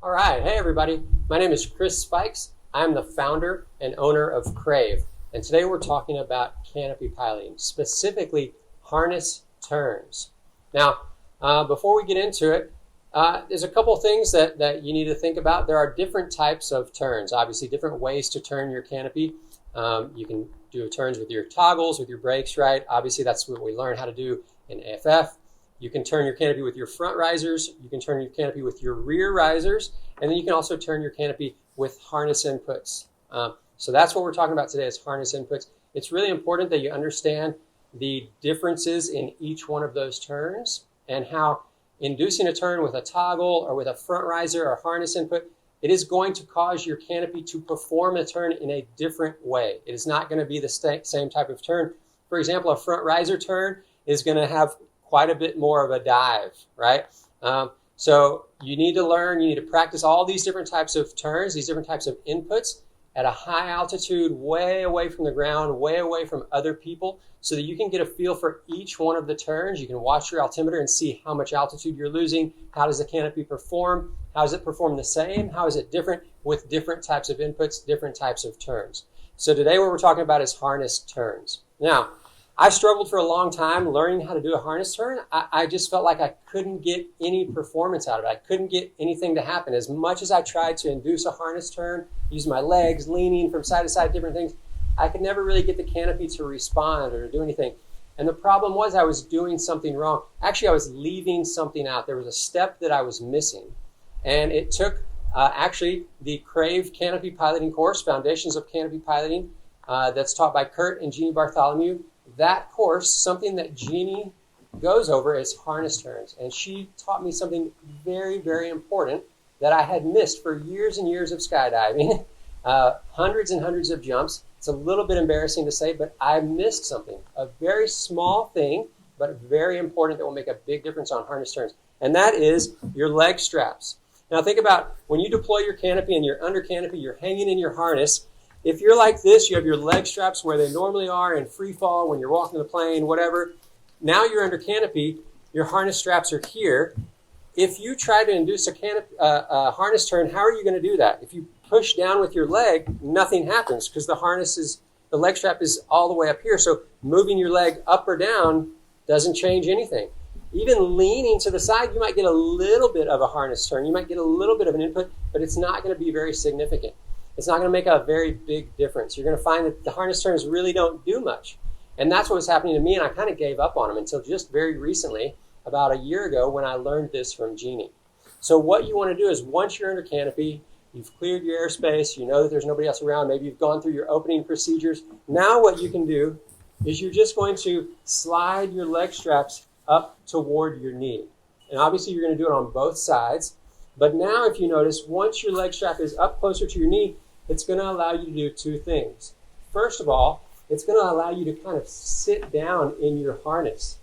All right, hey everybody. My name is Chris Spikes. I'm the founder and owner of Crave. And today we're talking about canopy piloting, specifically harness turns. Now, before we get into it, there's a couple things that you need to think about. There are different types of turns, obviously different ways to turn your canopy. You can do turns with your toggles, with your brakes, right? Obviously that's what we learn how to do in AFF. You can turn your canopy with your front risers, you can turn your canopy with your rear risers, and then you can also turn your canopy with harness inputs. So that's what we're talking about today is harness inputs. It's really important that you understand the differences in each one of those turns and how inducing a turn with a toggle or with a front riser or harness input, it is going to cause your canopy to perform a turn in a different way. It is not going to be the same type of turn. For example, a front riser turn is going to have quite a bit more of a dive, right? So you need to learn, you need to practice all these different types of turns, these different types of inputs at a high altitude, way away from the ground, way away from other people, so that you can get a feel for each one of the turns. You can watch your altimeter and see how much altitude you're losing. How does the canopy perform? How does it perform the same? How is it different with different types of inputs, different types of turns? So today what we're talking about is harness turns. Now, I struggled for a long time learning how to do a harness turn. I just felt like I couldn't get any performance out of it. I couldn't get anything to happen. As much as I tried to induce a harness turn, use my legs, leaning from side to side, different things, I could never really get the canopy to respond or to do anything. And the problem was I was doing something wrong. Actually, I was leaving something out. There was a step that I was missing. And it took actually the Crave Canopy Piloting course, Foundations of Canopy Piloting, that's taught by Kurt and Jeannie Bartholomew. That course, something that Jeannie goes over is harness turns. And she taught me something very, very important that I had missed for years and years of skydiving, hundreds and hundreds of jumps. It's a little bit embarrassing to say, but I missed something, a very small thing, but very important that will make a big difference on harness turns. And that is your leg straps. Now think about when you deploy your canopy and you're under canopy, you're hanging in your harness. If you're like this, you have your leg straps where they normally are in free fall when you're walking the plane, whatever. Now you're under canopy, your harness straps are here. If you try to induce a harness turn, how are you going to do that? If you push down with your leg, nothing happens because the leg strap is all the way up here. So moving your leg up or down doesn't change anything. Even leaning to the side, you might get a little bit of a harness turn. You might get a little bit of an input, but it's not going to be very significant. It's not going to make a very big difference. You're going to find that the harness turns really don't do much. And that's what was happening to me, and I kind of gave up on them until just very recently, about a year ago, when I learned this from Jeannie. So what you want to do is once you're under canopy, you've cleared your airspace, you know that there's nobody else around, maybe you've gone through your opening procedures. Now what you can do is you're just going to slide your leg straps up toward your knee. And obviously you're going to do it on both sides. But now if you notice, once your leg strap is up closer to your knee, it's going to allow you to do two things. First of all, it's going to allow you to kind of sit down in your harness.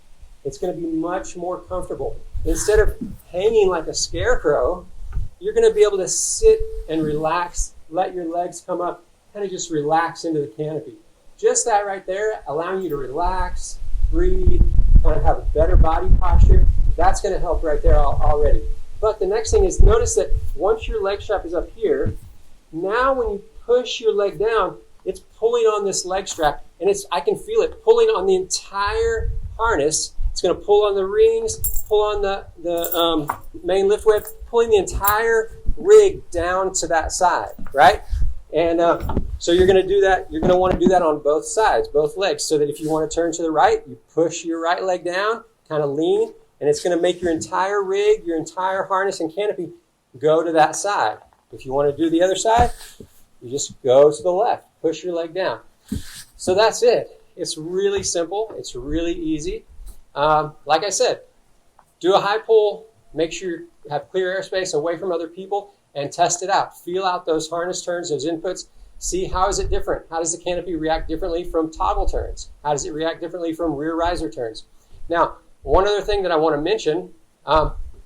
It's going to be much more comfortable. Instead of hanging like a scarecrow, you're going to be able to sit and relax, let your legs come up, kind of just relax into the canopy. Just that right there, allowing you to relax, breathe, kind of have a better body posture. That's going to help right there already. But the next thing is notice that once your leg strap is up here, now when you push your leg down, it's pulling on this leg strap, and I can feel it pulling on the entire harness. It's going to pull on the rings, pull on the main lift web, pulling the entire rig down to that side, right? And so you're going to do that. You're going to want to do that on both sides, both legs, so that if you want to turn to the right, you push your right leg down, kind of lean, and it's going to make your entire rig, your entire harness and canopy go to that side. If you want to do the other side, you just go to the left, push your leg down. So that's it. It's really simple. It's really easy. Like I said, do a high pull, make sure you have clear airspace away from other people, and test it out. Feel out those harness turns, those inputs. See how is it different? How does the canopy react differently from toggle turns? How does it react differently from rear riser turns? Now, one other thing that I want to mention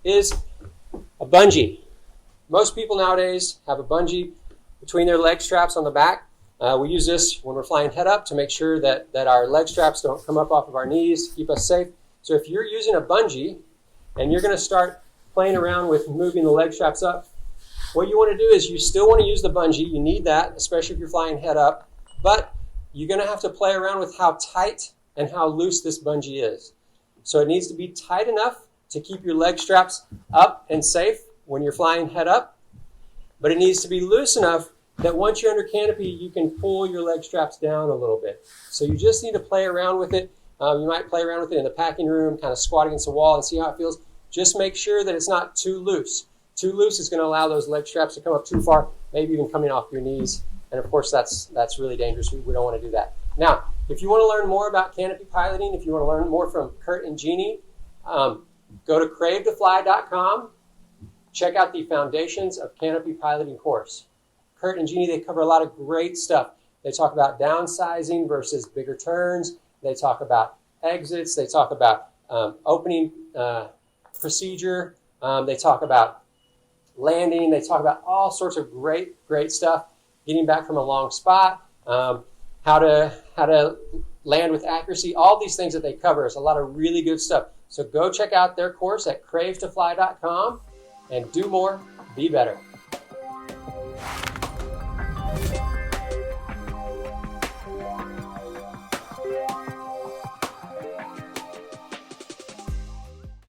is a bungee. Most people nowadays have a bungee between their leg straps on the back. We use this when we're flying head up to make sure that our leg straps don't come up off of our knees to keep us safe. So if you're using a bungee and you're going to start playing around with moving the leg straps up, what you want to do is you still want to use the bungee. You need that, especially if you're flying head up. But you're going to have to play around with how tight and how loose this bungee is. So it needs to be tight enough to keep your leg straps up and safe when you're flying head up. But it needs to be loose enough that once you're under canopy, you can pull your leg straps down a little bit. So you just need to play around with it. You might play around with it in the packing room, kind of squat against the wall and see how it feels. Just make sure that it's not too loose. Too loose is going to allow those leg straps to come up too far, maybe even coming off your knees. And of course, that's really dangerous. We don't want to do that. Now, if you want to learn more about canopy piloting, if you want to learn more from Kurt and Jeannie, go to cravetofly.com. Check out the Foundations of Canopy Piloting course. Kurt and Jeannie, they cover a lot of great stuff. They talk about downsizing versus bigger turns. They talk about exits. They talk about opening procedure. They talk about landing. They talk about all sorts of great stuff. Getting back from a long spot. How to land with accuracy. All these things that they cover is a lot of really good stuff. So go check out their course at cravetofly.com and do more, be better.